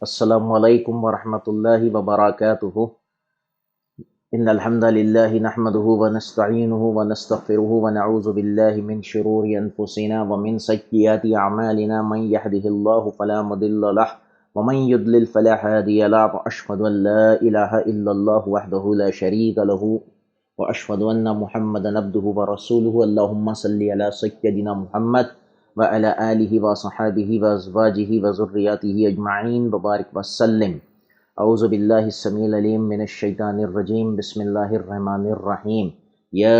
السلام علیکم ورحمۃ اللہ وبرکاتہ۔ ان الحمد للہ نحمده ونستعینه ونستغفره ونعوذ باللہ من شرور انفسنا ومن سیئات اعمالنا من يهده الله فلا مضل له ومن يضلل فلا هادي له واشهد ان لا الہ الا اللہ وحدہ لا شریک له واشهد ان محمدا عبدہ ورسولہ اللہم صل علی سیدنا محمد وعلى آلہ وصحابہ وازواجہ وذریاتہ اجمعین وبارک وسلم۔ اعوذ باللہ السمیع العلیم من الشیطان الرجیم، بسم اللہ الرحمن الرحیم۔ یا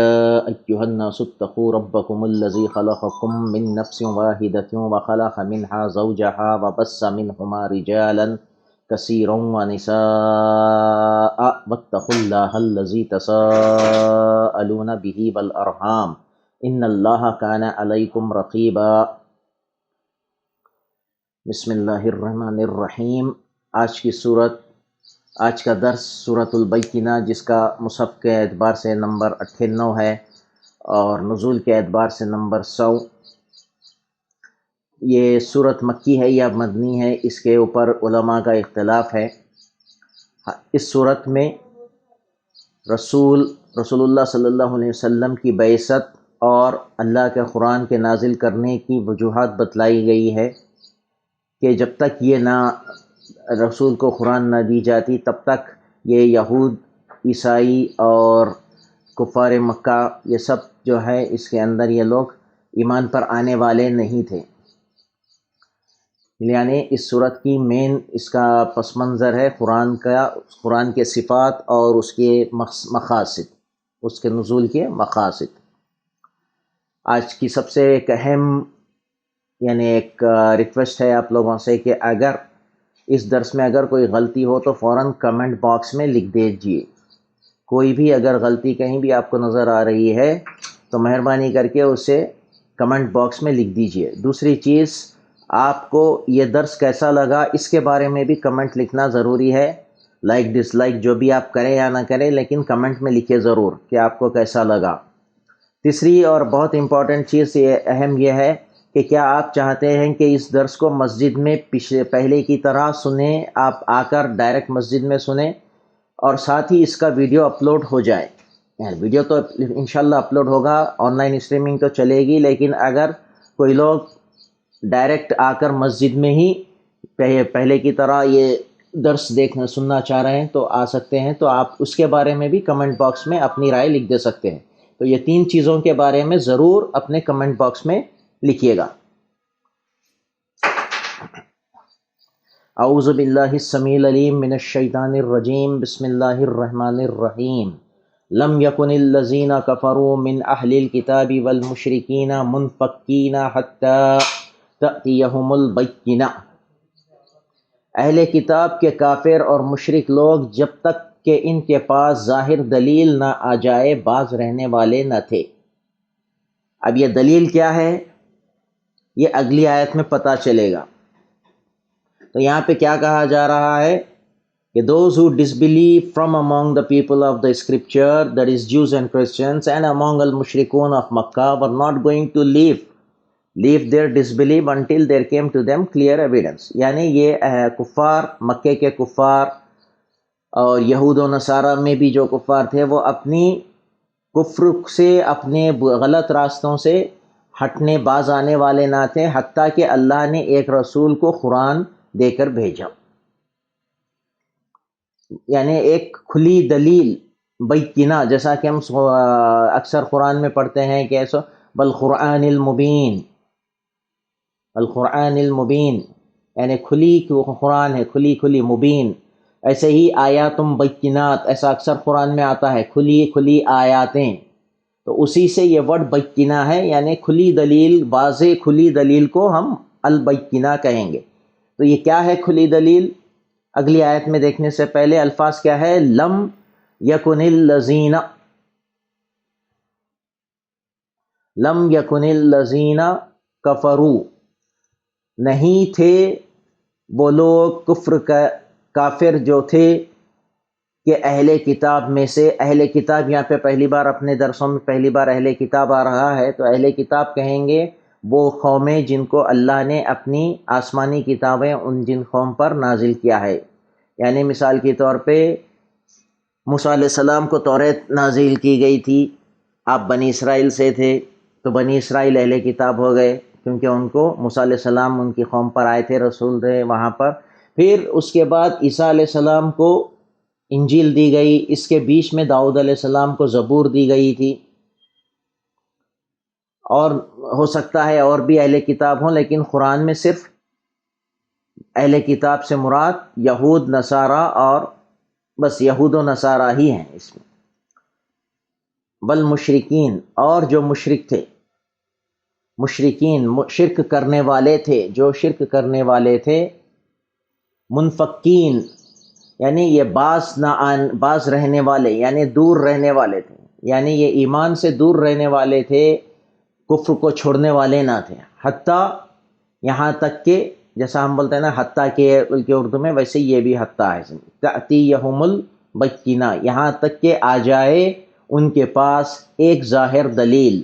ایہا الناس اتقوا ربکم الذی خلقکم من نفس واحدۃ وخلق منها زوجہا وبث منہما رجالا کثیرا ونساء واتقوا اللہ الذی تساءلون بہ والارحام ان اللہ کان علیکم رقیبا۔ بسم اللہ الرحمن الرحیم۔ آج کا درس سورۃ البینہ، جس کا مصحف کے اعتبار سے نمبر 98 ہے اور نزول کے اعتبار سے نمبر 100۔ یہ سورت مکی ہے یا مدنی ہے، اس کے اوپر علماء کا اختلاف ہے۔ اس سورت میں رسول اللہ صلی اللہ علیہ وسلم کی بعثت اور اللہ کے قرآن کے نازل کرنے کی وجوہات بتلائی گئی ہے کہ جب تک یہ نہ رسول کو قرآن نہ دی جاتی تب تک یہ یہود، عیسائی اور کفار مکہ یہ سب جو ہے اس کے اندر یہ لوگ ایمان پر آنے والے نہیں تھے۔ یعنی اس صورت کی مین اس کا پس منظر ہے قرآن کے صفات اور اس کے مقاصد، اس کے نزول کے مقاصد۔ آج کی سب سے ایک اہم ایک ریکویسٹ ہے آپ لوگوں سے کہ اگر اس درس میں اگر کوئی غلطی ہو تو فوراً کمنٹ باکس میں لکھ دیجئے۔ کوئی بھی اگر غلطی کہیں بھی آپ کو نظر آ رہی ہے تو مہربانی کر کے اسے کمنٹ باکس میں لکھ دیجئے۔ دوسری چیز، آپ کو یہ درس کیسا لگا اس کے بارے میں بھی کمنٹ لکھنا ضروری ہے۔ لائک ڈس لائک جو بھی آپ کریں یا نہ کریں، لیکن کمنٹ میں لکھیں ضرور کہ آپ کو کیسا لگا۔ تیسری اور بہت امپورٹنٹ چیز اہم یہ ہے کہ کیا آپ چاہتے ہیں کہ اس درس کو مسجد میں پہلے کی طرح سنیں، آپ آ کر ڈائریکٹ مسجد میں سنیں، اور ساتھ ہی اس کا ویڈیو اپلوڈ ہو جائے۔ ویڈیو تو انشاءاللہ اپلوڈ ہوگا، آن لائن اسٹریمنگ تو چلے گی، لیکن اگر کوئی لوگ ڈائریکٹ آ کر مسجد میں ہی پہلے کی طرح یہ درس سننا چاہ رہے ہیں تو آ سکتے ہیں، تو آپ اس کے بارے میں بھی کمنٹ باکس میں اپنی رائے لکھ دے سکتے ہیں۔ تو یہ 3 چیزوں کے بارے میں ضرور اپنے کمنٹ باکس میں لکھیے گا۔ اعوذ باللہ السمیع العلیم من الشیطان الرجیم، بسم اللہ الرحمن الرحیم۔ لم یکن الذین کفروا من اہل الکتاب والمشرکین منفکین حتی تأتیہم البینہ۔ اہل کتاب کے کافر اور مشرک لوگ جب تک کہ ان کے پاس ظاہر دلیل نہ آ جائے باز رہنے والے نہ تھے۔ اب یہ دلیل کیا ہے یہ اگلی آیت میں پتہ چلے گا۔ تو یہاں پہ کیا کہا جا رہا ہے کہ those who disbelieve from among the people of the scripture, that is Jews and Christians, and among al-mushrikun of Makkah, were not going to leave their disbelief until there came to them clear evidence۔ یعنی یہ کفار، مکے کے کفار اور یہود و نصارہ میں بھی جو کفار تھے وہ اپنی کفر سے، اپنے غلط راستوں سے ہٹنے باز آنے والے نہ تھے، حتیٰ کہ اللہ نے ایک رسول کو قرآن دے کر بھیجا۔ یعنی ایک کھلی دلیل بینہ، جیسا کہ ہم اکثر قرآن میں پڑھتے ہیں کہ ایسا بالقرآن المبین، القرآن المبین، یعنی کھلی قرآن ہے، کھلی مبین۔ ایسے ہی آیاتم بینات، ایسا اکثر قرآن میں آتا ہے، کھلی آیاتیں۔ تو اسی سے یہ ورڈ بینہ ہے، یعنی کھلی دلیل، واضح کھلی دلیل کو ہم البینہ کہیں گے۔ تو یہ کیا ہے کھلی دلیل؟ اگلی آیت میں دیکھنے سے پہلے الفاظ کیا ہے؟ لم یکن الذین کفروا، نہیں تھے وہ لوگ کافر جو تھے کہ اہل کتاب میں سے۔ اہل کتاب یہاں پہ پہلی بار اپنے درسوں میں پہلی بار اہل کتاب آ رہا ہے، تو اہل کتاب کہیں گے وہ قومیں جن کو اللہ نے اپنی آسمانی کتابیں ان جن قوم پر نازل کیا ہے. یعنی مثال کے طور پہ موسیٰ علیہ السلام کو تورات نازل کی گئی تھی، آپ بنی اسرائیل سے تھے تو بنی اسرائیل اہل کتاب ہو گئے کیونکہ ان کو موسیٰ علیہ السلام ان کی قوم پر آئے تھے، رسول تھے وہاں پر. پھر اس کے بعد عیسیٰ علیہ السلام کو انجیل دی گئی، اس کے بیچ میں داؤد علیہ السلام کو زبور دی گئی تھی. اور ہو سکتا ہے اور بھی اہل کتاب ہوں، لیکن قرآن میں صرف اہل کتاب سے مراد یہود نصارہ اور بس یہود و نصارہ ہی ہیں اس میں. بل مشرکین، اور جو مشرک تھے، مشرکین شرک کرنے والے تھے، جو شرک کرنے والے تھے، منفقین یعنی یہ باز رہنے والے یعنی دور رہنے والے تھے، یعنی یہ ایمان سے دور رہنے والے تھے، کفر کو چھوڑنے والے نہ تھے. حتیٰ یہاں تک کہ جیسا ہم بولتے ہیں نا حتیٰ کہ بلکہ اردو میں، ویسے یہ بھی حتیٰ ہے، تأتیہم البینہ، یہاں تک کہ آ جائے ان کے پاس ایک ظاہر دلیل.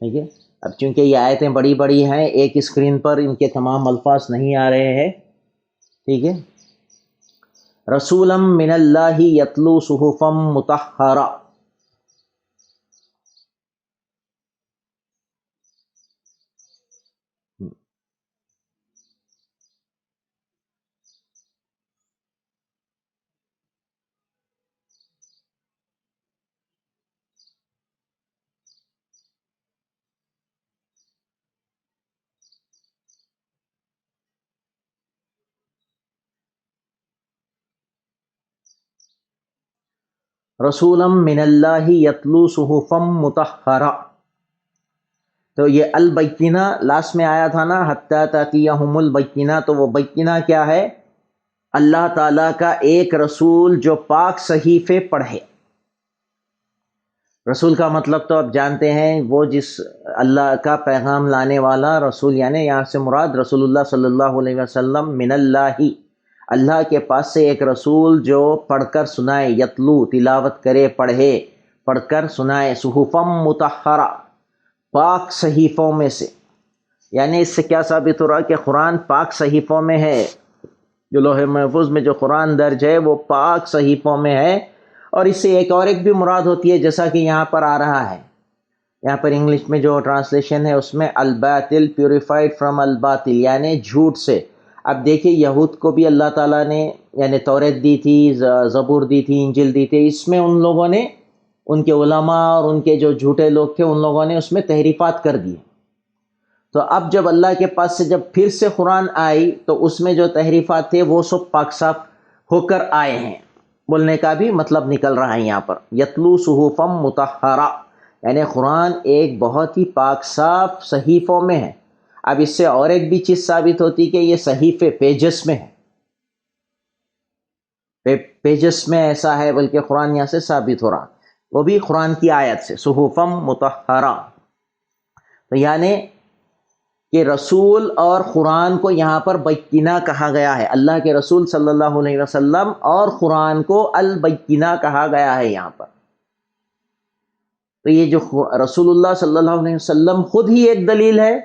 ٹھیک ہے، اب چونکہ یہ آیتیں بڑی بڑی ہیں، ایک اسکرین پر ان کے تمام الفاظ نہیں آ رہے ہیں. ٹھیک ہے، رسولا من اللہ یتلو صحفا مطہرہ. رسولا من اللہ یتلو صحفا مطہرہ. تو یہ البینہ لاسٹ میں آیا تھا نا، حتی تأتیہم البینہ، تو وہ بینہ کیا ہے؟ اللہ تعالیٰ کا ایک رسول جو پاک صحیفے پڑھے. رسول کا مطلب تو آپ جانتے ہیں، وہ جس اللہ کا پیغام لانے والا رسول، یعنی یہاں سے مراد رسول اللہ صلی اللہ علیہ وسلم، من اللہ، اللہ کے پاس سے ایک رسول جو پڑھ کر سنائے، یتلو تلاوت کرے، پڑھ کر سنائے، صحفا مطہرہ، پاک صحیفوں میں سے. یعنی اس سے کیا ثابت ہو رہا کہ قرآن پاک صحیفوں میں ہے، جو لوح محفوظ میں جو قرآن درج ہے وہ پاک صحیفوں میں ہے. اور اس سے ایک بھی مراد ہوتی ہے، جیسا کہ یہاں پر آ رہا ہے، یہاں پر انگلش میں جو ٹرانسلیشن ہے اس میں الباطل، پیوریفائڈ فرام الباطل، یعنی جھوٹ سے. اب دیکھیں یہود کو بھی اللہ تعالیٰ نے یعنی تورات دی تھی، زبور دی تھی، انجیل دی تھی، اس میں ان لوگوں نے، ان کے علماء اور ان کے جو جھوٹے لوگ تھے، ان لوگوں نے اس میں تحریفات کر دی. تو اب جب اللہ کے پاس سے جب پھر سے قرآن آئی تو اس میں جو تحریفات تھے وہ سب پاک صاف ہو کر آئے ہیں. بولنے کا بھی مطلب نکل رہا ہے یہاں پر، یتلو صحفا مطہرہ، یعنی قرآن ایک بہت ہی پاک صاف صحیفوں میں ہے. اب اس سے اور ایک بھی چیز ثابت ہوتی کہ یہ صحیفے پیجز میں ہے، پیجز میں ایسا ہے، بلکہ قرآن یہاں سے ثابت ہو رہا، وہ بھی قرآن کی آیت سے، صحفا مطہرہ. تو یعنی کہ رسول اور قرآن کو یہاں پر بینہ کہا گیا ہے، اللہ کے رسول صلی اللہ علیہ وسلم اور قرآن کو البینہ کہا گیا ہے یہاں پر. تو یہ جو رسول اللہ صلی اللہ علیہ وسلم خود ہی ایک دلیل ہے،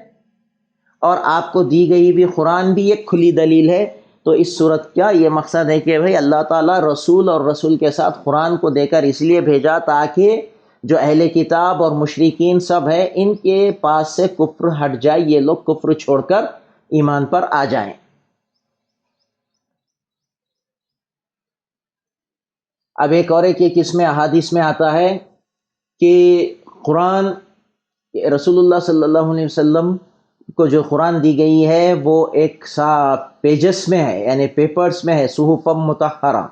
اور آپ کو دی گئی بھی قرآن بھی ایک کھلی دلیل ہے. تو اس صورت کا یہ مقصد ہے کہ بھئی اللہ تعالیٰ رسول اور رسول کے ساتھ قرآن کو دے کر اس لیے بھیجا تاکہ جو اہل کتاب اور مشرکین سب ہے، ان کے پاس سے کفر ہٹ جائے، یہ لوگ کفر چھوڑ کر ایمان پر آ جائیں. اب ایک اور ایک اس میں احادیث میں آتا ہے کہ قرآن، رسول اللہ صلی اللہ علیہ وسلم کو جو قرآن دی گئی ہے وہ ایک پیجز میں ہے، یعنی پیپرز میں ہے، صحف مطہرہ.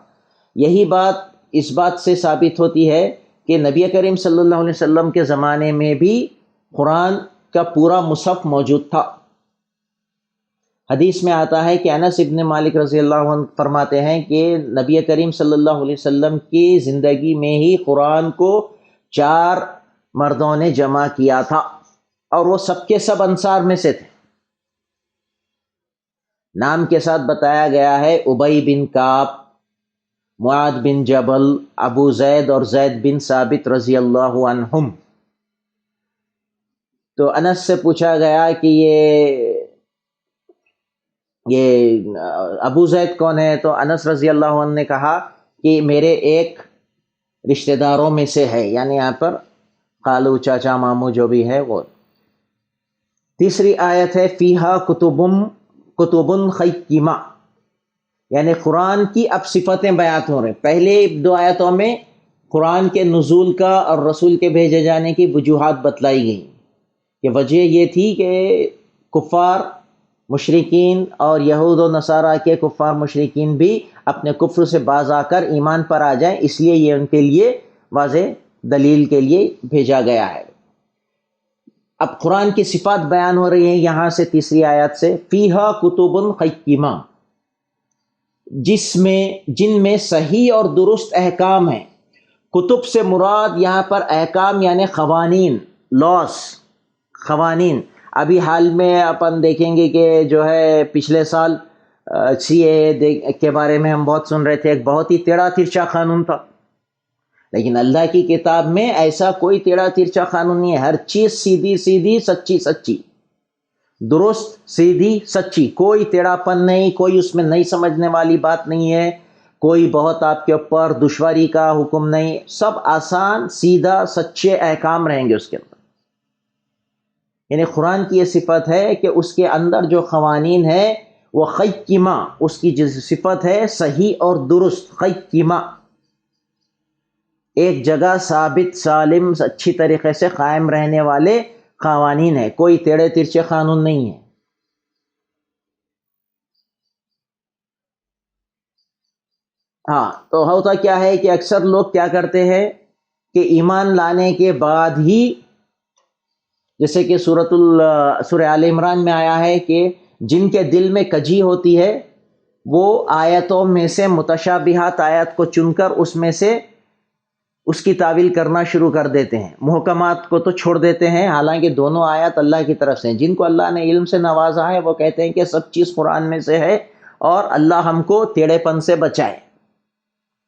یہی بات اس بات سے ثابت ہوتی ہے کہ نبی کریم صلی اللہ علیہ وسلم کے زمانے میں بھی قرآن کا پورا مصحف موجود تھا. حدیث میں آتا ہے کہ انس ابن مالک رضی اللہ عنہ فرماتے ہیں کہ نبی کریم صلی اللہ علیہ وسلم کی زندگی میں ہی قرآن کو 4 مردوں نے جمع کیا تھا، اور وہ سب کے سب انصار میں سے تھے. نام کے ساتھ بتایا گیا ہے، ابی بن کعب، معاذ بن جبل، ابو زید اور زید بن ثابت رضی اللہ عنہم. تو انس سے پوچھا گیا کہ یہ ابو زید کون ہے؟ تو انس رضی اللہ عنہ نے کہا کہ میرے ایک رشتہ داروں میں سے ہے، یعنی یہاں پر خالو، چاچا، ماموں جو بھی ہے وہ۔ تیسری آیت ہے فیہا کتب قیمہ، یعنی قرآن کی اب صفتیں بیان ہو رہے ہیں۔ پہلے 2 آیتوں میں قرآن کے نزول کا اور رسول کے بھیجے جانے کی وجوہات بتلائی گئی کہ وجہ یہ تھی کہ کفار مشرکین اور یہود و نصارہ کے کفار مشرکین بھی اپنے کفر سے باز آ کر ایمان پر آ جائیں، اس لیے یہ ان کے لیے واضح دلیل کے لیے بھیجا گیا ہے۔ اب قرآن کی صفات بیان ہو رہی ہیں یہاں سے تیسری آیت سے، فیہا کتب قیمہ، جن میں صحیح اور درست احکام ہیں۔ کتب سے مراد یہاں پر احکام یعنی قوانین، لاس، قوانین۔ ابھی حال میں اپن دیکھیں گے کہ جو ہے پچھلے سال سی اے کے بارے میں ہم بہت سن رہے تھے، ایک بہت ہی ٹیڑھا ترچھا قانون تھا، لیکن اللہ کی کتاب میں ایسا کوئی ٹیڑھا ترچھا قانون نہیں ہے۔ ہر چیز سیدھی سیدھی، سچی سچی، درست، سیدھی، سچی، کوئی ٹیڑھا پن نہیں، کوئی اس میں نہیں سمجھنے والی بات نہیں ہے، کوئی بہت آپ کے اوپر دشواری کا حکم نہیں، سب آسان، سیدھا، سچے احکام رہیں گے اس کے اندر۔ یعنی قرآن کی یہ صفت ہے کہ اس کے اندر جو قوانین ہے وہ قیمہ، اس کی جو صفت ہے صحیح اور درست، قیمہ، ایک جگہ ثابت، سالم، اچھی طریقے سے قائم رہنے والے قوانین ہیں، کوئی ٹیڑھے ترچھے قانون نہیں ہے۔ ہاں، تو ہوتا کیا ہے کہ اکثر لوگ کیا کرتے ہیں کہ ایمان لانے کے بعد ہی، جیسے کہ سورہ آل عمران میں آیا ہے کہ جن کے دل میں کجی ہوتی ہے وہ آیتوں میں سے متشابہات آیت کو چن کر اس میں سے اس کی تعویل کرنا شروع کر دیتے ہیں، محکمات کو تو چھوڑ دیتے ہیں، حالانکہ دونوں آیات اللہ کی طرف سے ہیں۔ جن کو اللہ نے علم سے نوازا ہے وہ کہتے ہیں کہ سب چیز قرآن میں سے ہے اور اللہ ہم کو ٹیڑھے پن سے بچائے،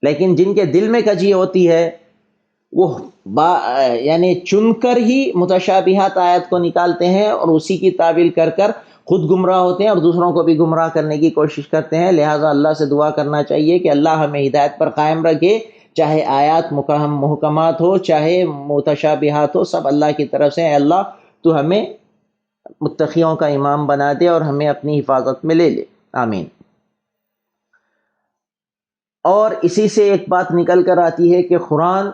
لیکن جن کے دل میں کجی ہوتی ہے وہ یعنی چن کر ہی متشابہات آیت کو نکالتے ہیں اور اسی کی تعویل کر کر خود گمراہ ہوتے ہیں اور دوسروں کو بھی گمراہ کرنے کی کوشش کرتے ہیں۔ لہٰذا اللہ سے دعا کرنا چاہیے کہ اللہ ہمیں ہدایت پر قائم رکھے، چاہے آیات محکمات ہو چاہے متشابہات ہو، سب اللہ کی طرف سے۔ اے اللہ تو ہمیں متقیوں کا امام بنا دے اور ہمیں اپنی حفاظت میں لے لے، آمین۔ اور اسی سے ایک بات نکل کر آتی ہے کہ قرآن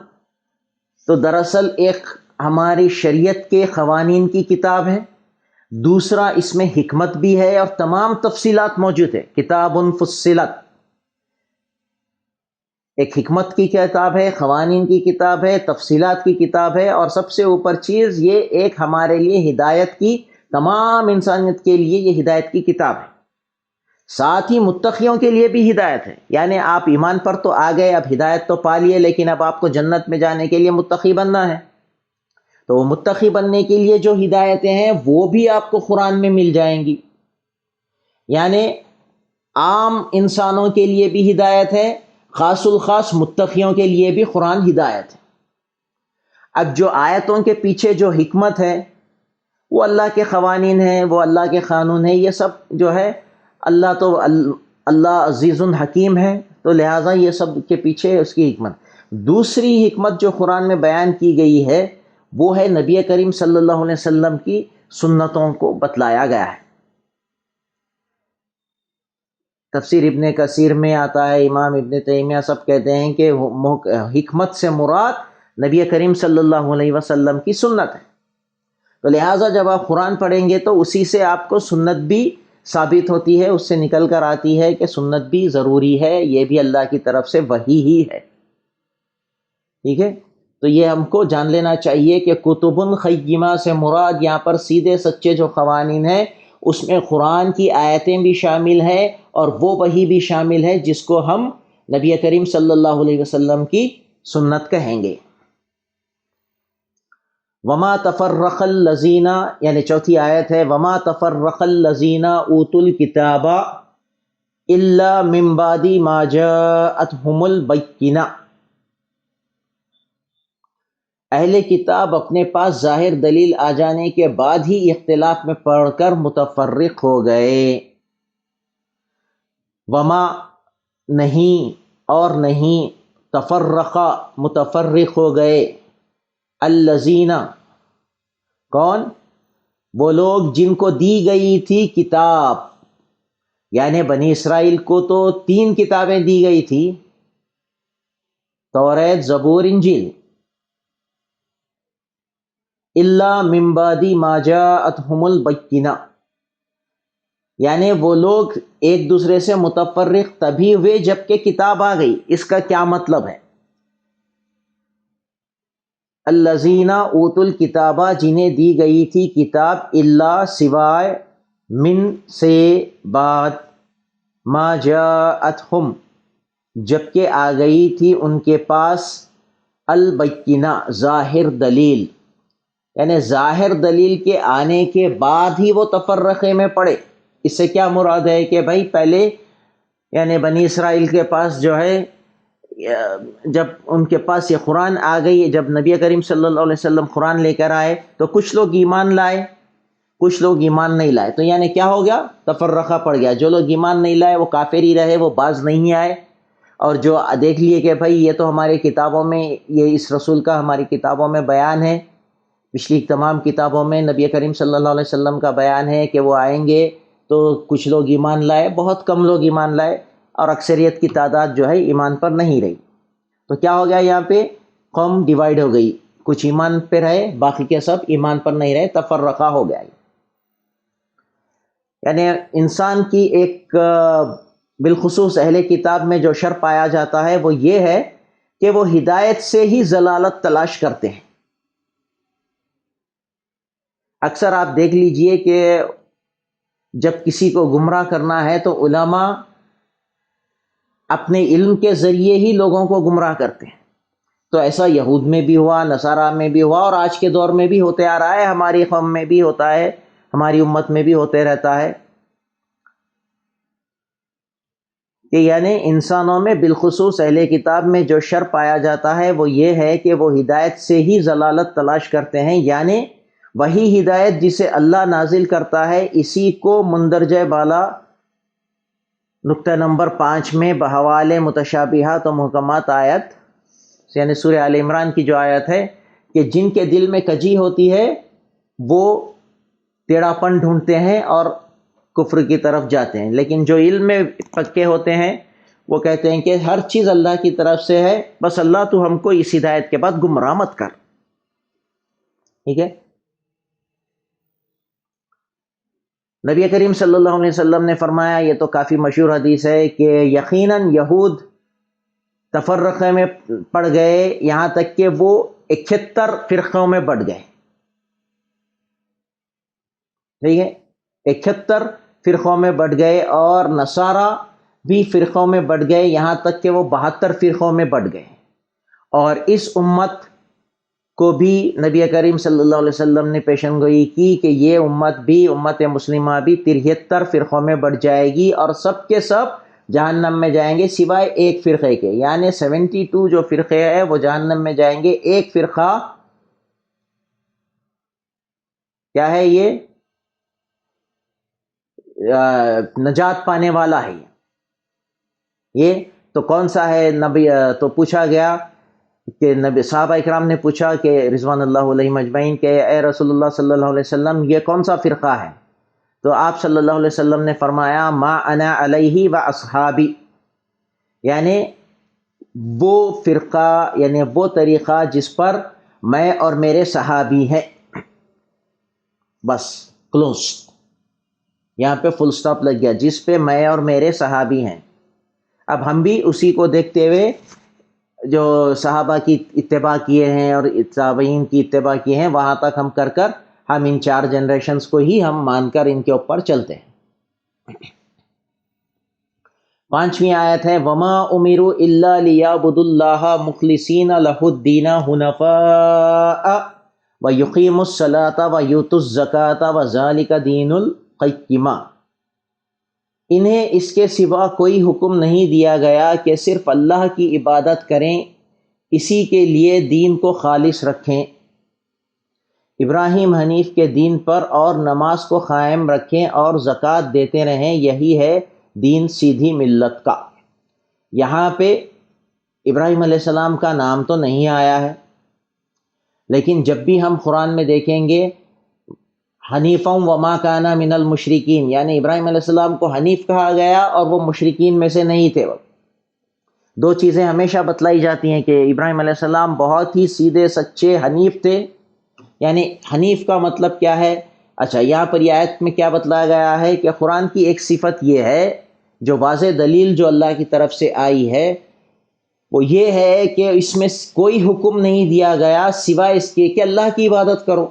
تو دراصل ایک ہماری شریعت کے قوانین کی کتاب ہے، دوسرا اس میں حکمت بھی ہے اور تمام تفصیلات موجود ہے، کتاب فصلت، ایک حکمت کی کتاب ہے، قوانین کی کتاب ہے، تفصیلات کی کتاب ہے، اور سب سے اوپر چیز یہ ایک ہمارے لیے ہدایت کی، تمام انسانیت کے لیے یہ ہدایت کی کتاب ہے، ساتھ ہی متقیوں کے لیے بھی ہدایت ہے۔ یعنی آپ ایمان پر تو آ گئے، اب ہدایت تو پا لیے، لیکن اب آپ کو جنت میں جانے کے لیے متقی بننا ہے، تو وہ متقی بننے کے لیے جو ہدایتیں ہیں وہ بھی آپ کو قرآن میں مل جائیں گی۔ یعنی عام انسانوں کے لیے بھی ہدایت ہے، خاص الخاص متقیوں کے لیے بھی قرآن ہدایت ہے۔ اب جو آیتوں کے پیچھے جو حکمت ہے وہ اللہ کے قوانین ہیں، وہ اللہ کے قانون ہیں، یہ سب جو ہے اللہ عزیز حکیم ہے، تو لہٰذا یہ سب کے پیچھے اس کی حکمت۔ دوسری حکمت جو قرآن میں بیان کی گئی ہے وہ ہے نبی کریم صلی اللہ علیہ وسلم کی سنتوں کو بتلایا گیا ہے۔ تفسیر ابن کثیر میں آتا ہے، امام ابن تیمیہ سب کہتے ہیں کہ حکمت سے مراد نبی کریم صلی اللہ علیہ وسلم کی سنت ہے، تو لہٰذا جب آپ قرآن پڑھیں گے تو اسی سے آپ کو سنت بھی ثابت ہوتی ہے، اس سے نکل کر آتی ہے کہ سنت بھی ضروری ہے، یہ بھی اللہ کی طرف سے وحی ہی ہے، ٹھیک ہے۔ تو یہ ہم کو جان لینا چاہیے کہ کتب قیمہ سے مراد یہاں پر سیدھے سچے جو قوانین ہیں اس میں قرآن کی آیتیں بھی شامل ہیں اور وہ وحی بھی شامل ہے جس کو ہم نبی کریم صلی اللہ علیہ وسلم کی سنت کہیں گے۔ وما تفرق الذین، یعنی چوتھی آیت ہے، وما تفرق الذین اوتوا الکتاب الا من بعد ما جاءتهم البینہ، اہل کتاب اپنے پاس ظاہر دلیل آ جانے کے بعد ہی اختلاف میں پڑھ کر متفرق ہو گئے. وما نہیں اور نہیں تفرقہ متفرق ہو گئے. الذین کون؟ وہ لوگ جن کو دی گئی تھی کتاب، یعنی بنی اسرائیل کو تو 3 کتابیں دی گئی تھی، توریت، زبور، انجیل. الا من بعد ما جاءتهم البینہ، یعنی وہ لوگ ایک دوسرے سے متفرق تبھی ہوئے جب کہ کتاب آ گئی. اس کا کیا مطلب ہے؟ الذین اوتوا الکتاب، جنہیں دی گئی تھی کتاب، الا سوائے، من سے، بعد، ما جاءتہم جب کہ آ گئی تھی ان کے پاس، البینہ ظاہر دلیل، یعنی ظاہر دلیل کے آنے کے بعد ہی وہ تفرقے میں پڑے. اس سے کیا مراد ہے کہ بھائی پہلے یعنی بنی اسرائیل کے پاس جو ہے جب ان کے پاس یہ قرآن آ گئی، جب نبی کریم صلی اللہ علیہ وسلم قرآن لے کر آئے تو کچھ لوگ ایمان لائے، کچھ لوگ ایمان نہیں لائے. تو یعنی کیا ہو گیا؟ تفرقہ پڑ گیا. جو لوگ ایمان نہیں لائے وہ کافر ہی رہے، وہ باز نہیں آئے. اور جو دیکھ لیے کہ بھائی یہ تو ہماری کتابوں میں، یہ اس رسول کا ہماری کتابوں میں بیان ہے، پچھلی تمام کتابوں میں نبی کریم صلی اللہ علیہ وسلم کا بیان ہے کہ وہ آئیں گے، تو کچھ لوگ ایمان لائے، بہت کم لوگ ایمان لائے، اور اکثریت کی تعداد جو ہے ایمان پر نہیں رہی. تو کیا ہو گیا؟ یہاں پہ قوم ڈیوائیڈ ہو گئی، کچھ ایمان پہ رہے، باقی کے سب ایمان پر نہیں رہے، تفرقہ ہو گیا. یعنی انسان کی ایک بالخصوص اہل کتاب میں جو شر پایا جاتا ہے وہ یہ ہے کہ وہ ہدایت سے ہی ضلالت تلاش کرتے ہیں. اکثر آپ دیکھ لیجئے کہ جب کسی کو گمراہ کرنا ہے تو علماء اپنے علم کے ذریعے ہی لوگوں کو گمراہ کرتے ہیں. تو ایسا یہود میں بھی ہوا، نصارہ میں بھی ہوا، اور آج کے دور میں بھی ہوتے آ رہا ہے، ہماری قوم میں بھی ہوتا ہے، ہماری امت میں بھی ہوتے رہتا ہے. کہ یعنی انسانوں میں بالخصوص اہل کتاب میں جو شر پایا جاتا ہے وہ یہ ہے کہ وہ ہدایت سے ہی ضلالت تلاش کرتے ہیں. یعنی وہی ہدایت جسے اللہ نازل کرتا ہے اسی کو مندرجہ بالا نقطہ نمبر 5 میں بحوالے متشابہات و محکمات آیت، یعنی سورہ آل عمران کی جو آیت ہے کہ جن کے دل میں کجی ہوتی ہے وہ ٹیڑھا پن ڈھونڈتے ہیں اور کفر کی طرف جاتے ہیں، لیکن جو علم میں پکے ہوتے ہیں وہ کہتے ہیں کہ ہر چیز اللہ کی طرف سے ہے، بس اللہ تو ہم کو اس ہدایت کے بعد گمراہ مت کر. ٹھیک ہے؟ نبی کریم صلی اللہ علیہ وسلم نے فرمایا، یہ تو کافی مشہور حدیث ہے، کہ یقیناً یہود تفرقے میں پڑ گئے، یہاں تک کہ وہ 71 فرقوں میں بٹ گئے. ٹھیک ہے؟ 71 فرقوں میں بٹ گئے، اور نصارہ بھی فرقوں میں بٹ گئے، یہاں تک کہ وہ 72 فرقوں میں بٹ گئے. اور اس امت کو بھی نبی کریم صلی اللہ علیہ وسلم نے پیشن گوئی کی کہ یہ امت بھی، امت مسلمہ بھی 73 فرقوں میں بٹ جائے گی، اور سب کے سب جہنم میں جائیں گے سوائے ایک فرقے کے. یعنی 72 جو فرقے ہیں وہ جہنم میں جائیں گے، ایک فرقہ کیا ہے؟ یہ نجات پانے والا ہے. یہ تو کون سا ہے؟ نبی تو پوچھا گیا کہ نبی صحابہ اکرام نے پوچھا کہ رضوان اللہ علیہم اجمعین کہ اے رسول اللہ صلی اللہ علیہ وسلم یہ کون سا فرقہ ہے؟ تو آپ صلی اللہ علیہ وسلم نے فرمایا ما انا علیہ و اصحابی، یعنی وہ فرقہ، یعنی وہ طریقہ جس پر میں اور میرے صحابی ہیں. بس کلوز، یہاں پہ فل سٹاپ لگ گیا، جس پہ میں اور میرے صحابی ہیں. اب ہم بھی اسی کو دیکھتے ہوئے جو صحابہ کی اتباع کیے ہیں اور تابعین کی اتباع کیے ہیں، وہاں تک ہم کر ہم ان 4 جنریشنز کو ہی ہم مان کر ان کے اوپر چلتے ہیں. 5ویں آیت ہے وما امروا الا لیعبدوا اللہ مخلصین لہ الدین حنفاء ویقیموا الصلاۃ ویؤتوا الزکاۃ وذلک دین القیمہ. انہیں اس کے سوا کوئی حکم نہیں دیا گیا کہ صرف اللہ کی عبادت کریں، اسی کے لیے دین کو خالص رکھیں، ابراہیم حنیف کے دین پر، اور نماز کو قائم رکھیں اور زکوٰۃ دیتے رہیں، یہی ہے دین سیدھی ملت کا۔ یہاں پہ ابراہیم علیہ السلام کا نام تو نہیں آیا ہے، لیکن جب بھی ہم قرآن میں دیکھیں گے حنیفا وما کان من المشرکین، یعنی ابراہیم علیہ السلام کو حنیف کہا گیا اور وہ مشرکین میں سے نہیں تھے۔ دو چیزیں ہمیشہ بتلائی جاتی ہیں کہ ابراہیم علیہ السلام بہت ہی سیدھے سچے حنیف تھے۔ یعنی حنیف کا مطلب کیا ہے؟ اچھا، یہاں پر یہ آیت میں کیا بتلایا گیا ہے کہ قرآن کی ایک صفت یہ ہے، جو واضح دلیل جو اللہ کی طرف سے آئی ہے وہ یہ ہے کہ اس میں کوئی حکم نہیں دیا گیا سوائے اس کے کہ اللہ کی عبادت کرو۔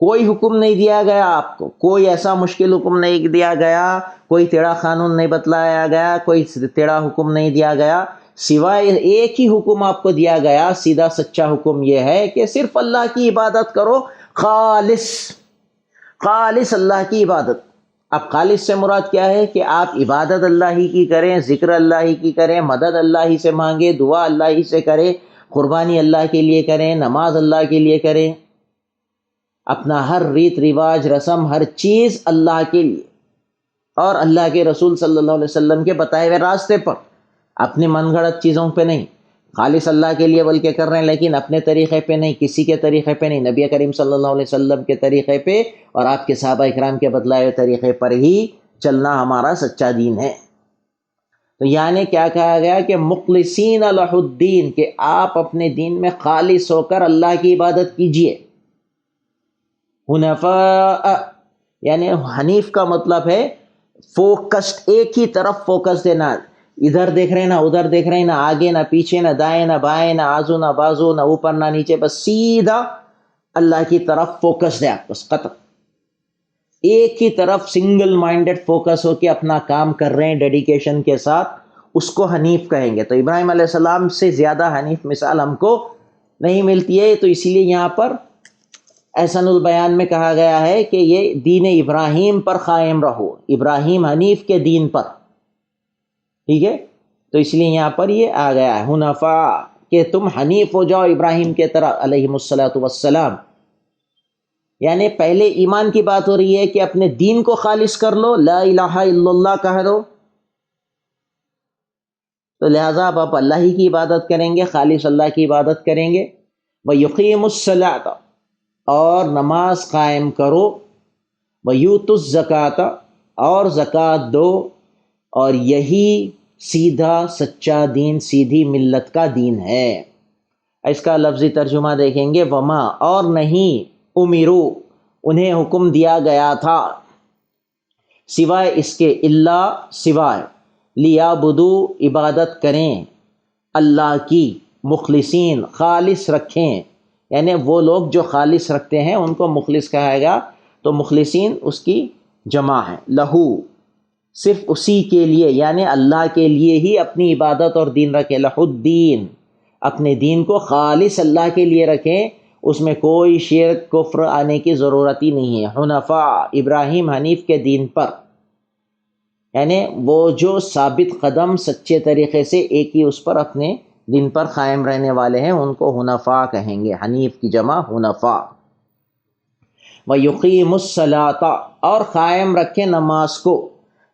کوئی حکم نہیں دیا گیا آپ کو، کوئی ایسا مشکل حکم نہیں دیا گیا، کوئی ٹیڑھا قانون نہیں بتلایا گیا، کوئی ٹیڑھا حکم نہیں دیا گیا، سوائے ایک ہی حکم آپ کو دیا گیا، سیدھا سچا حکم یہ ہے کہ صرف اللہ کی عبادت کرو، خالص خالص اللہ کی عبادت۔ اب خالص سے مراد کیا ہے کہ آپ عبادت اللہ ہی کی کریں، ذکر اللہ ہی کی کریں، مدد اللہ ہی سے مانگیں، دعا اللہ ہی سے کریں، قربانی اللہ کے لیے کریں، نماز اللہ کے لیے کریں، اپنا ہر ریت رواج رسم ہر چیز اللہ کے لیے اور اللہ کے رسول صلی اللہ علیہ وسلم کے بتائے ہوئے راستے پر، اپنے من گھڑت چیزوں پہ نہیں، خالص اللہ کے لیے بلکہ کر رہے ہیں، لیکن اپنے طریقے پہ نہیں، کسی کے طریقے پہ نہیں، نبی کریم صلی اللہ علیہ وسلم کے طریقے پہ اور آپ کے صحابہ اکرام کے بتلائے ہوئے طریقے پر ہی چلنا ہمارا سچا دین ہے۔ تو یعنی کیا کہا گیا کہ مخلصین لہ الدین، کہ آپ اپنے دین میں خالص ہو کر اللہ کی عبادت کیجئے۔ حنفاء، یعنی حنیف کا مطلب ہے فوکسڈ، ایک ہی طرف فوکس دینا، ادھر دیکھ رہے ہیں نہ ادھر دیکھ رہے ہیں، نہ آگے نہ پیچھے، نہ دائیں نہ بائیں، نہ آزو نہ بازو، نہ اوپر نہ نیچے، بس سیدھا اللہ کی طرف فوکس دے، آپ بس ختم، ایک ہی طرف سنگل مائنڈڈ فوکس ہو کے اپنا کام کر رہے ہیں ڈیڈیکیشن کے ساتھ، اس کو حنیف کہیں گے۔ تو ابراہیم علیہ السلام سے زیادہ حنیف مثال ہم کو نہیں ملتی ہے، تو اسی لیے یہاں پر احسن البیان میں کہا گیا ہے کہ یہ دین ابراہیم پر قائم رہو، ابراہیم حنیف کے دین پر، ٹھیک ہے؟ تو اس لیے یہاں پر یہ آ گیا ہے حنفاء، کہ تم حنیف ہو جاؤ ابراہیم کے طرح علیہ الصلاۃ والسلام۔ یعنی پہلے ایمان کی بات ہو رہی ہے کہ اپنے دین کو خالص کر لو، لا الہ الا اللہ کہہ دو، تو لہٰذا آپ اللہ ہی کی عبادت کریں گے، خالص اللہ کی عبادت کریں گے۔ وَيُقِيمُ الصَّلَاةَ، اور نماز قائم کرو، وَيُؤْتُ الزَّكَاةَ، اور زکوٰۃ دو، اور یہی سیدھا سچا دین، سیدھی ملت کا دین ہے۔ اس کا لفظی ترجمہ دیکھیں گے، وما، اور نہیں، امرو، انہیں حکم دیا گیا تھا، سوائے اس کے، اللہ، سوائے، لیعبدو، عبادت کریں، اللہ کی، مخلصین، خالص رکھیں، یعنی وہ لوگ جو خالص رکھتے ہیں ان کو مخلص کہا گا، تو مخلصین اس کی جمع ہے، لہو، صرف اسی کے لیے، یعنی اللہ کے لیے ہی اپنی عبادت اور دین رکھیں، لہ الدین، اپنے دین کو خالص اللہ کے لیے رکھیں، اس میں کوئی شرک کفر آنے کی ضرورت ہی نہیں ہے۔ حنفاء، ابراہیم حنیف کے دین پر، یعنی وہ جو ثابت قدم سچے طریقے سے ایک ہی اس پر اپنے دین پر قائم رہنے والے ہیں، ان کو حنفاء کہیں گے، حنیف کی جمع حنفاء۔ وَيُقِيمُ الصَّلَاةَ، اور قائم رکھیں نماز کو،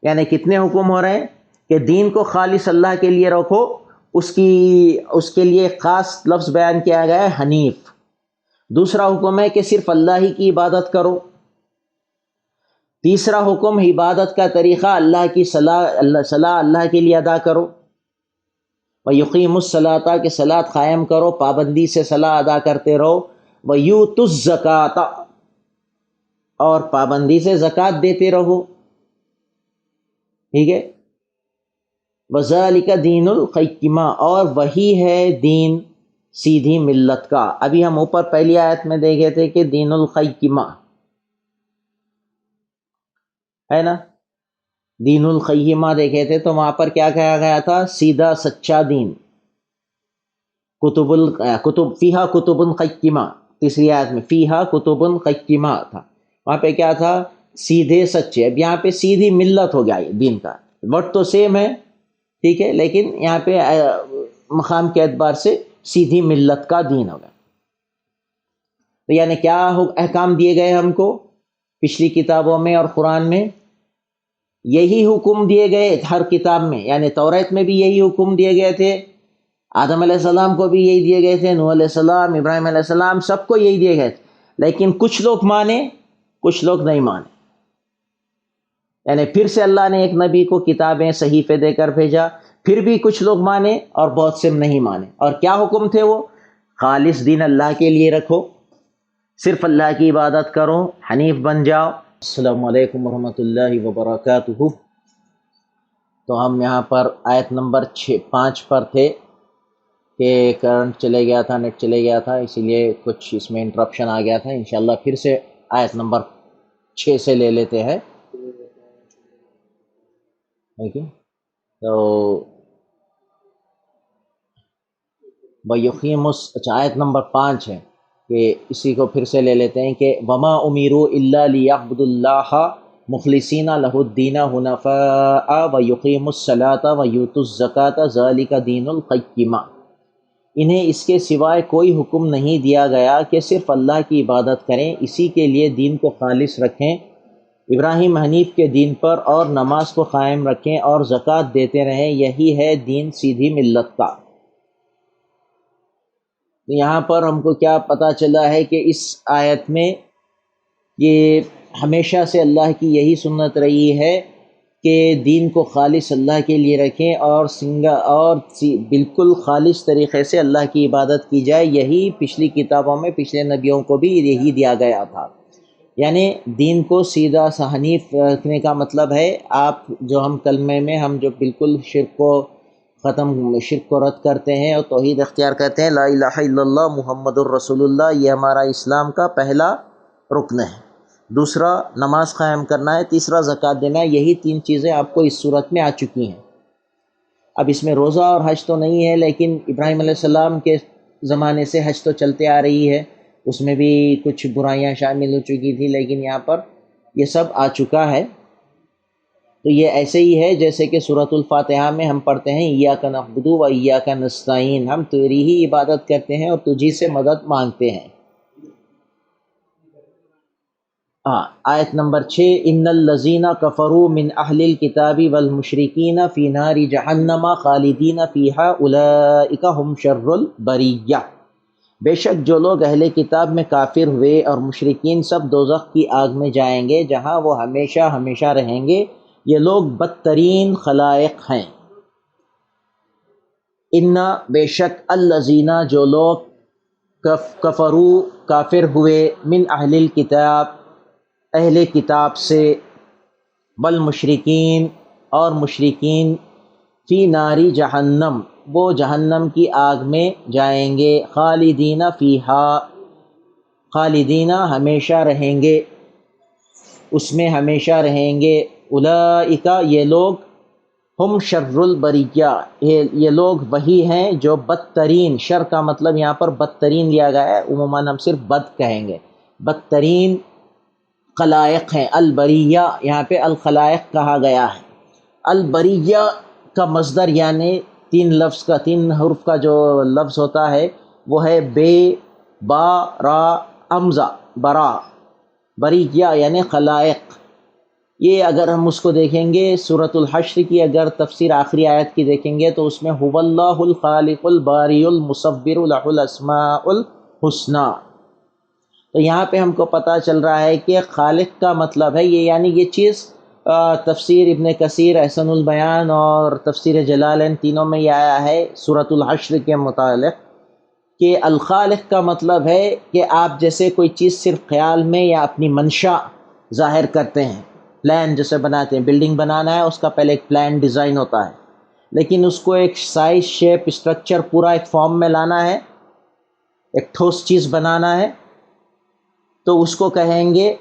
یعنی کتنے حکم ہو رہے ہیں کہ دین کو خالص اللہ کے لیے رکھو، اس کے لیے خاص لفظ بیان کیا گیا ہے حنیف۔ دوسرا حکم ہے کہ صرف اللہ ہی کی عبادت کرو۔ تیسرا حکم، عبادت کا طریقہ اللہ کی صلاح اللہ کے لیے ادا کرو۔ وَيُقِيمُ الصَّلَاةَ، کہ صلاۃ قائم کرو، پابندی سے صلاح ادا کرتے رہو۔ وَيُؤْتُ الزَّكَاةَ، اور پابندی سے زکوٰۃ دیتے رہو، ٹھیک ہے؟ وَذَلِكَ دِينُ الْقَيِّمَةِ، اور وہی ہے دین سیدھی ملت کا۔ ابھی ہم اوپر پہلی آیت میں دیکھے تھے کہ دین القیمہ ہے نا، دین القیمہ دیکھے تھے، تو وہاں پر کیا کہا گیا تھا؟ سیدھا سچا دین، کتب فیہا کتب قیمہ، تیسری آیت میں فیہا کتب قیمہ تھا، وہاں پہ کیا تھا؟ سیدھے سچے۔ اب یہاں پہ سیدھی ملت ہو گیا، یہ دین کا ورڈ تو سیم ہے، ٹھیک ہے، لیکن یہاں پہ مقام کے اعتبار سے سیدھی ملت کا دین ہوگا۔ تو یعنی کیا احکام دیے گئے ہم کو پچھلی کتابوں میں اور قرآن میں؟ یہی حکم دیے گئے ہر کتاب میں، یعنی توریت میں بھی یہی حکم دیے گئے تھے، آدم علیہ السلام کو بھی یہی دیے گئے تھے، نوح علیہ السلام، ابراہیم علیہ السلام، سب کو یہی دیے گئے تھے، لیکن کچھ لوگ مانے کچھ لوگ نہیں مانے۔ یعنی پھر سے اللہ نے ایک نبی کو کتابیں صحیفے دے کر بھیجا، پھر بھی کچھ لوگ مانے اور بہت سے نہیں مانے۔ اور کیا حکم تھے وہ؟ خالص دین اللہ کے لیے رکھو، صرف اللہ کی عبادت کرو، حنیف بن جاؤ۔ السلام علیکم ورحمۃ اللہ وبرکاتہ۔ تو ہم یہاں پر آیت نمبر 5 پر تھے کہ کرنٹ چلے گیا تھا، نیٹ چلے گیا تھا، اسی لیے کچھ اس میں انٹرپشن آ گیا تھا۔ انشاءاللہ پھر سے آیت نمبر 6 سے لے لیتے ہیں۔ تو وَيُقِيمُ اچھا آیت نمبر 5 ہے کہ اسی کو پھر سے لے لیتے ہیں کہ وَمَا أُمِرُوا إِلَّا لِيَعْبُدُوا اللَّهَ مُخْلِصِينَ لَهُ الدِّينَ حُنَفَاءَ وَيُقِيمُوا الصَّلَاةَ وَيُؤْتُوا الزَّكَاةَ ذَلِكَ دِينُ الْقَيِّمَةِ۔ انہیں اس کے سوائے کوئی حکم نہیں دیا گیا کہ صرف اللہ کی عبادت کریں، اسی کے لیے دین کو خالص رکھیں، ابراہیم حنیف کے دین پر، اور نماز کو قائم رکھیں اور زکوٰۃ دیتے رہیں، یہی ہے دین سیدھی ملت کا۔ تو یہاں پر ہم کو کیا پتہ چلا ہے کہ اس آیت میں یہ ہمیشہ سے اللہ کی یہی سنت رہی ہے کہ دین کو خالص اللہ کے لیے رکھیں اور بالکل خالص طریقے سے اللہ کی عبادت کی جائے۔ یہی پچھلی کتابوں میں پچھلے نبیوں کو بھی یہی دیا گیا تھا۔ یعنی دین کو سیدھا حنیف رکھنے کا مطلب ہے آپ جو ہم کلمے میں ہم جو بالکل شرک کو رد کرتے ہیں اور توحید اختیار کرتے ہیں، لا الہ الا اللہ محمد الرسول اللہ، یہ ہمارا اسلام کا پہلا رکن ہے۔ دوسرا نماز قائم کرنا ہے، تیسرا زکوٰۃ دینا ہے۔ یہی 3 چیزیں آپ کو اس صورت میں آ چکی ہیں۔ اب اس میں روزہ اور حج تو نہیں ہے، لیکن ابراہیم علیہ السلام کے زمانے سے حج تو چلتے آ رہی ہے، اس میں بھی کچھ برائیاں شامل ہو چکی تھی، لیکن یہاں پر یہ سب آ چکا ہے۔ تو یہ ایسے ہی ہے جیسے کہ سورۃ الفاتحہ میں ہم پڑھتے ہیں ایاک نعبد و ایاک نستعین، ہم تیری ہی عبادت کرتے ہیں اور تجھی سے مدد مانگتے ہیں۔ آیت نمبر 6 ان الذین کفروا من اہل الکتاب والمشرکین فی نار جہنم خالدین فیہا اولئک ہم شر البریہ۔ بے شک جو لوگ اہل کتاب میں کافر ہوئے اور مشرکین سب دوزخ کی آگ میں جائیں گے جہاں وہ ہمیشہ ہمیشہ رہیں گے، یہ لوگ بدترین خلائق ہیں۔ ان بے شک الذین جو لوگ کفروا کافر ہوئے، من اہل الکتاب اہل کتاب سے، والمشرکین اور مشرکین، فی ناری جہنم وہ جہنم کی آگ میں جائیں گے، خالدین فیہا خالدین ہمیشہ رہیں گے، اس میں ہمیشہ رہیں گے، اولئک یہ لوگ، ہم شر البریہ یہ لوگ وہی ہیں جو بدترین، شر کا مطلب یہاں پر بدترین لیا گیا ہے، عموماً ہم صرف بد کہیں گے، بدترین خلائق ہیں۔ البریہ یہاں پہ الخلائق کہا گیا ہے۔ البریہ کا مصدر یعنی 3 حرف کا جو لفظ ہوتا ہے وہ ہے بے با را امزہ، برا، بریہ یعنی خلائق۔ یہ اگر ہم اس کو دیکھیں گے سورۃ الحشر کی اگر تفسیر آخری آیت کی دیکھیں گے تو اس میں هو اللہ الخالق الباری المصور لہ الاسماء الحسنی، تو یہاں پہ ہم کو پتہ چل رہا ہے کہ خالق کا مطلب ہے یہ، یعنی یہ چیز تفسیر ابن کثیر، احسن البیان اور تفسیر جلالین تینوں میں یہ آیا ہے سورۃ الحشر کے متعلق کہ الخالق کا مطلب ہے کہ آپ جیسے کوئی چیز صرف خیال میں یا اپنی منشا ظاہر کرتے ہیں، پلان جیسے بناتے ہیں، بلڈنگ بنانا ہے اس کا پہلے ایک پلان ڈیزائن ہوتا ہے، لیکن اس کو ایک سائز، شیپ، اسٹرکچر پورا ایک فارم میں لانا ہے، ایک ٹھوس چیز بنانا ہے، تو اس کو کہیں گے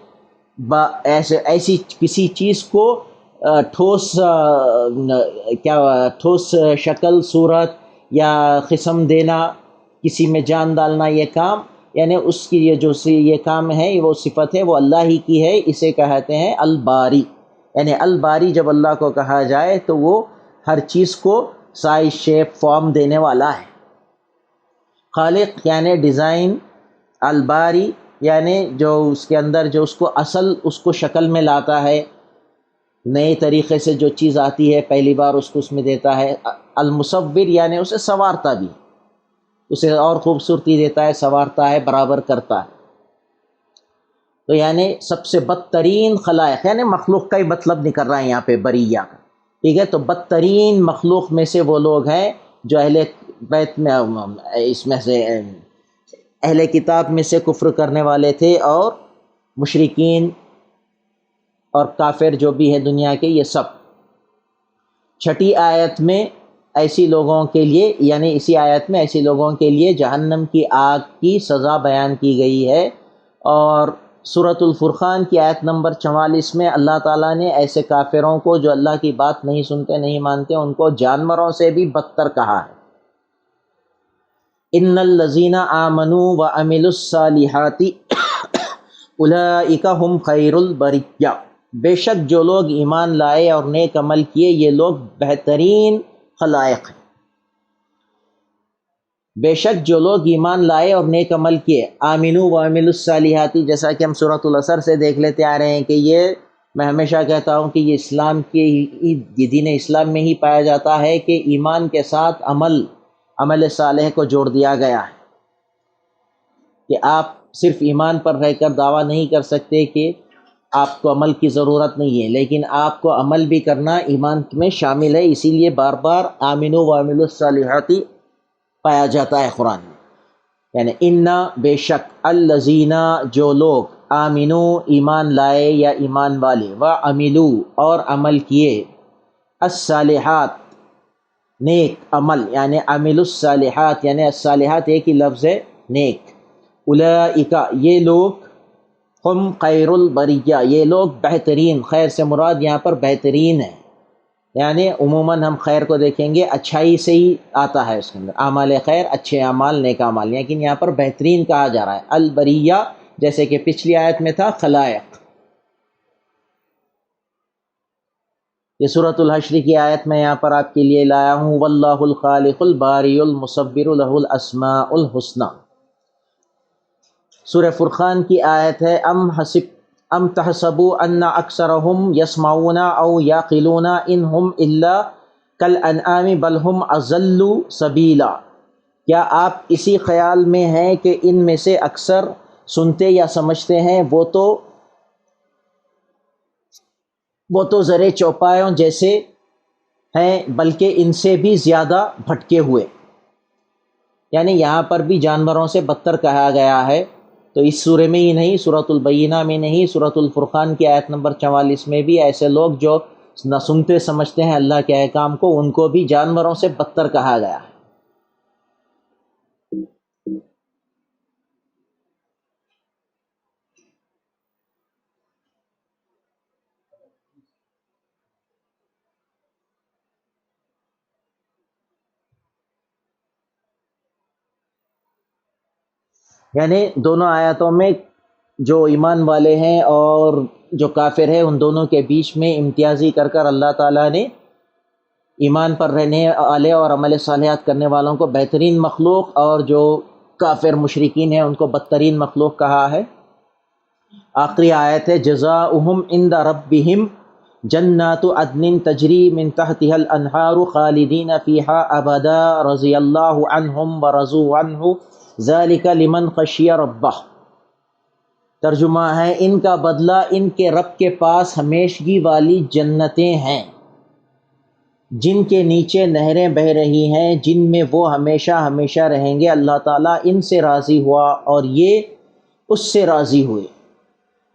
ایسی کسی چیز کو ٹھوس شکل، صورت یا قسم دینا، کسی میں جان ڈالنا، یہ کام یعنی اس کی یہ کام ہے، وہ صفت ہے، وہ اللہ ہی کی ہے، اسے کہتے ہیں الباری۔ یعنی الباری جب اللہ کو کہا جائے تو وہ ہر چیز کو سائز شیپ فارم دینے والا ہے. خالق یعنی ڈیزائن، الباری یعنی جو اس کے اندر جو اس کو اصل اس کو شکل میں لاتا ہے، نئے طریقے سے جو چیز آتی ہے پہلی بار اس کو اس میں دیتا ہے. المصور یعنی اسے سنوارتا بھی، اسے اور خوبصورتی دیتا ہے، سنوارتا ہے، برابر کرتا ہے. تو یعنی سب سے بدترین خلائق، یعنی مخلوق کا ہی مطلب نہیں کر رہا ہے یہاں پہ بریہ کا، ٹھیک ہے. تو بدترین مخلوق میں سے وہ لوگ ہیں جو اہل بیت میں، اس میں سے اہل کتاب میں سے کفر کرنے والے تھے، اور مشرکین اور کافر جو بھی ہے دنیا کے، یہ سب. چھٹی آیت میں ایسی لوگوں کے لیے، یعنی اسی آیت میں ایسی لوگوں کے لیے جہنم کی آگ کی سزا بیان کی گئی ہے. اور سورۃ الفرقان کی آیت نمبر 44 میں اللہ تعالیٰ نے ایسے کافروں کو جو اللہ کی بات نہیں سنتے نہیں مانتے، ان کو جانوروں سے بھی بدتر کہا ہے. ان الذین آمنوا وعملوا الصالحات اولئک هم خیر البریہ، بے شک جو لوگ ایمان لائے اور نیک عمل کیے یہ لوگ بہترین خلائق ہیں. بے شک جو لوگ ایمان لائے اور نیک عمل کیے، آمنوا وعملوا الصالحات، جیسا کہ ہم سورۃ العصر سے دیکھ لیتے آ رہے ہیں کہ یہ، میں ہمیشہ کہتا ہوں کہ یہ اسلام کے، یہ دین اسلام میں ہی پایا جاتا ہے کہ ایمان کے ساتھ عمل صالح کو جوڑ دیا گیا ہے. کہ آپ صرف ایمان پر رہ کر دعویٰ نہیں کر سکتے کہ آپ کو عمل کی ضرورت نہیں ہے، لیکن آپ کو عمل بھی کرنا ایمان میں شامل ہے. اسی لیے بار بار آمنوا وعملوا الصالحات پایا جاتا ہے قرآن میں. یعنی انا، بے شک، الذین، جو لوگ، آمنو، ایمان لائے یا ایمان والے، وعملوا، اور عمل کیے، الصالحات، نیک عمل، یعنی عملوا الصالحات، یعنی الصالحات ایک ہی لفظ ہے، نیک. اولئک، یہ لوگ، ہم خیر البریہ، یہ لوگ بہترین، خیر سے مراد یہاں پر بہترین ہے. یعنی عموماً ہم خیر کو دیکھیں گے اچھائی سے ہی آتا ہے، اس کے اندر اعمال خیر، اچھے اعمال، نیک اعمال، لیکن یہاں پر بہترین کہا جا رہا ہے. البریہ، جیسے کہ پچھلی آیت میں تھا خلائق. یہ سورۃ الحشر کی آیت میں یہاں پر آپ کے لیے لایا ہوں، واللہ الخالق الباری المصور لہ الاسماء الحسنی. سورہ فرقان کی آیت ہے، ام تحسبوا ان اکثرهم یسمعون او یعقلون ان هم الا کالانعام بل هم اضل سبیلا. کیا آپ اسی خیال میں ہیں کہ ان میں سے اکثر سنتے یا سمجھتے ہیں، وہ تو زرے چوپایوں جیسے ہیں، بلکہ ان سے بھی زیادہ بھٹکے ہوئے. یعنی یہاں پر بھی جانوروں سے بدتر کہا گیا ہے. تو اس سورے میں ہی نہیں، سورۃ البینہ میں نہیں، سورۃ الفرقان کی آیت نمبر 44 میں بھی ایسے لوگ جو نہ سنتے سمجھتے ہیں اللہ کے احکام کو، ان کو بھی جانوروں سے بدتر کہا گیا ہے. یعنی دونوں آیاتوں میں جو ایمان والے ہیں اور جو کافر ہیں، ان دونوں کے بیچ میں امتیازی کر کر اللہ تعالیٰ نے ایمان پر رہنے والے اور عمل صالحات کرنے والوں کو بہترین مخلوق، اور جو کافر مشرکین ہیں ان کو بدترین مخلوق کہا ہے. آخری آیت ہے، جزاؤہم عند ربہم جنات عدن تجری من تحتها الانہار خالدین فیہا ابدا رضی اللہ عنہم ورضوا عنہ ذالک لمن خشی ربہ. ترجمہ ہے، ان کا بدلہ ان کے رب کے پاس ہمیشگی والی جنتیں ہیں جن کے نیچے نہریں بہہ رہی ہیں، جن میں وہ ہمیشہ ہمیشہ رہیں گے. اللہ تعالیٰ ان سے راضی ہوا اور یہ اس سے راضی ہوئے.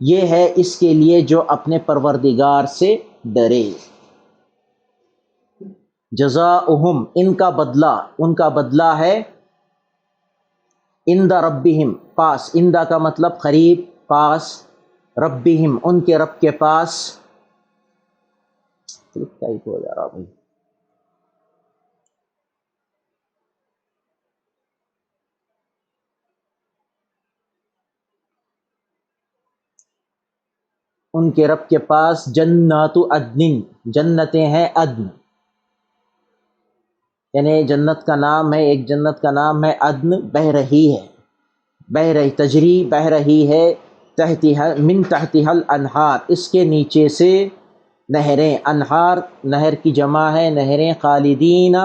یہ ہے اس کے لیے جو اپنے پروردگار سے ڈرے. جزاؤہم، ان کا بدلہ ہے، عند ربہم، پاس، عند کا مطلب قریب، پاس، ربہم، ان کے رب کے پاس. ٹائپ ہو جا رہا بھائی. ان کے رب کے پاس جنات عدن، جنتیں ہیں عدن. یعنی جنت کا نام ہے، ایک جنت کا نام ہے عدن، بہہ رہی ہے، بہہ رہی، تجری بہہ رہی ہے، تحتها من تحتها الانہار، اس کے نیچے سے نہریں، انہار نہر کی جمع ہے، نہریں، خالدین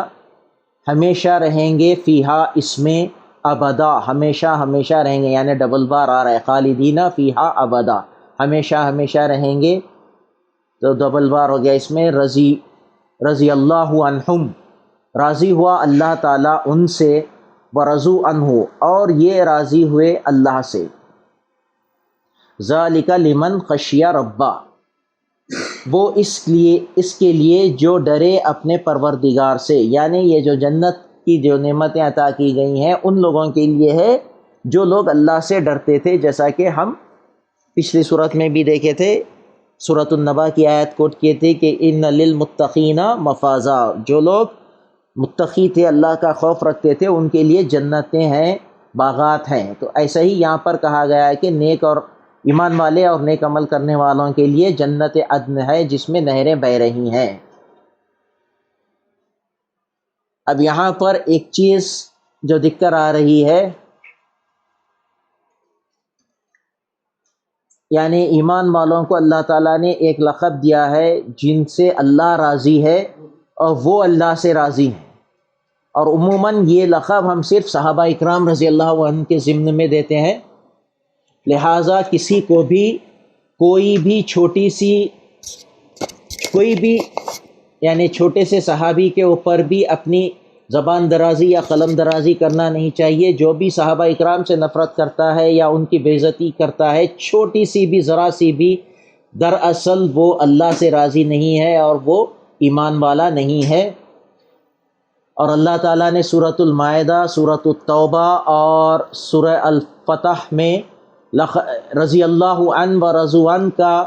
ہمیشہ رہیں گے، فیہا اس میں، ابدا ہمیشہ ہمیشہ رہیں گے، یعنی ڈبل بار آ رہا ہے، خالدین فیہا ابدا ہمیشہ ہمیشہ رہیں گے، تو ڈبل بار ہو گیا اس میں، رضی اللہ عنہم، راضی ہوا اللہ تعالیٰ ان سے، ورضوا عنہ اور یہ راضی ہوئے اللہ سے، ذالک لمن خشی ربہ، وہ اس کے لیے جو ڈرے اپنے پروردگار سے، یعنی یہ جو جنت کی جو نعمتیں عطا کی گئی ہیں ان لوگوں کے لیے ہے جو لوگ اللہ سے ڈرتے تھے، جیسا کہ ہم پچھلی صورت میں بھی دیکھے تھے، سورۃ النبا کی آیت کوٹ کیے تھے کہ ان للمتقین مفازا، جو لوگ متقی تھے، اللہ کا خوف رکھتے تھے، ان کے لیے جنتیں ہیں، باغات ہیں۔ تو ایسا ہی یہاں پر کہا گیا ہے کہ نیک اور ایمان والے اور نیک عمل کرنے والوں کے لیے جنت عدن ہے جس میں نہریں بہہ رہی ہیں۔ اب یہاں پر ایک چیز جو دکھ کر آ رہی ہے، یعنی ایمان والوں کو اللہ تعالیٰ نے ایک لقب دیا ہے جن سے اللہ راضی ہے اور وہ اللہ سے راضی ہیں، اور عموماً یہ لقب ہم صرف صحابہ اکرام رضی اللہ عنہ کے ضمن میں دیتے ہیں، لہٰذا کسی کو بھی کوئی بھی یعنی چھوٹے سے صحابی کے اوپر بھی اپنی زبان درازی یا قلم درازی کرنا نہیں چاہیے۔ جو بھی صحابہ اکرام سے نفرت کرتا ہے یا ان کی بے عزتی کرتا ہے، چھوٹی سی بھی، ذرا سی بھی، دراصل وہ اللہ سے راضی نہیں ہے اور وہ ایمان والا نہیں ہے۔ اور اللہ تعالیٰ نے سورۃ المائدہ، سورۃ التوبہ اور سورہ الفتح میں رضی اللہ عنہ و رضوا عنہ کا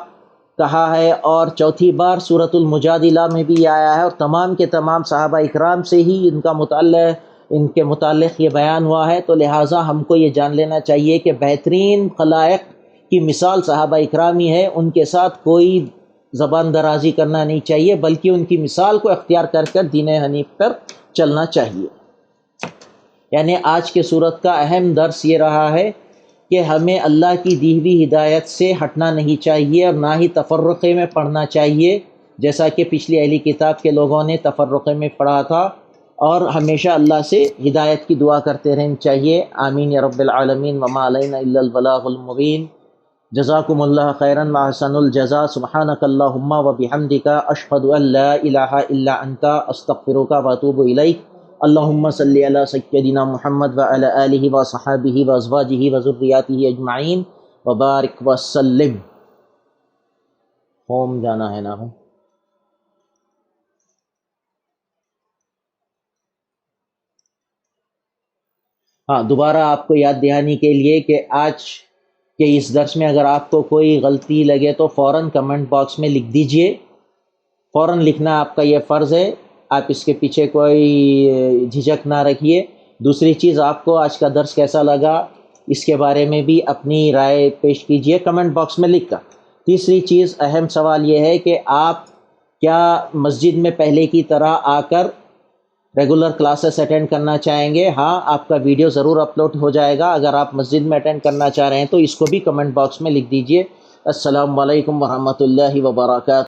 کہا ہے، اور چوتھی بار سورۃ المجادلہ میں بھی آیا ہے، اور تمام کے تمام صحابہ اکرام سے ہی ان کے متعلق یہ بیان ہوا ہے۔ تو لہٰذا ہم کو یہ جان لینا چاہیے کہ بہترین خلائق کی مثال صحابہ اکرام ہی ہے، ان کے ساتھ کوئی زبان درازی کرنا نہیں چاہیے، بلکہ ان کی مثال کو اختیار کر کر دین حنیف پر چلنا چاہیے۔ یعنی آج کے صورت کا اہم درس یہ رہا ہے کہ ہمیں اللہ کی دی ہوئی ہدایت سے ہٹنا نہیں چاہیے اور نہ ہی تفرقے میں پڑھنا چاہیے، جیسا کہ پچھلی اہلی کتاب کے لوگوں نے تفرقے میں پڑھا تھا، اور ہمیشہ اللہ سے ہدایت کی دعا کرتے رہنا چاہیے۔ آمین یا رب العالمین، وما علینا الا البلاغ المبین۔ جزاکم اللہ خیرا واحسن الجزاء، سبحانک اللہم وبحمدک، اشہد ان لا الہ الا انت، استغفرک واتوب الیک۔ اللہم صلی علی سیدنا محمد وعلی آلہ وصحابہ وازواجہ وذریاتہ اجمعین وبارک وسلم۔ ہوم جانا ہے نا؟ ہاں، دوبارہ آپ کو یاد دہانی کے لیے کہ آج کے اس درس میں اگر آپ کو کوئی غلطی لگے تو فوراً کمنٹ باکس میں لکھ دیجئے، فوراً لکھنا آپ کا یہ فرض ہے، آپ اس کے پیچھے کوئی جھجک نہ رکھیے۔ دوسری چیز، آپ کو آج کا درس کیسا لگا اس کے بارے میں بھی اپنی رائے پیش کیجئے کمنٹ باکس میں لکھ کر۔ تیسری چیز، اہم سوال یہ ہے کہ آپ کیا مسجد میں پہلے کی طرح آ کر ریگولر کلاسز اٹینڈ کرنا چاہیں گے؟ ہاں، آپ کا ویڈیو ضرور اپلوڈ ہو جائے گا۔ اگر آپ مسجد میں اٹینڈ کرنا چاہ رہے ہیں تو اس کو بھی کمنٹ باکس میں لکھ دیجئے۔ السلام علیکم ورحمۃ اللہ وبرکاتہ۔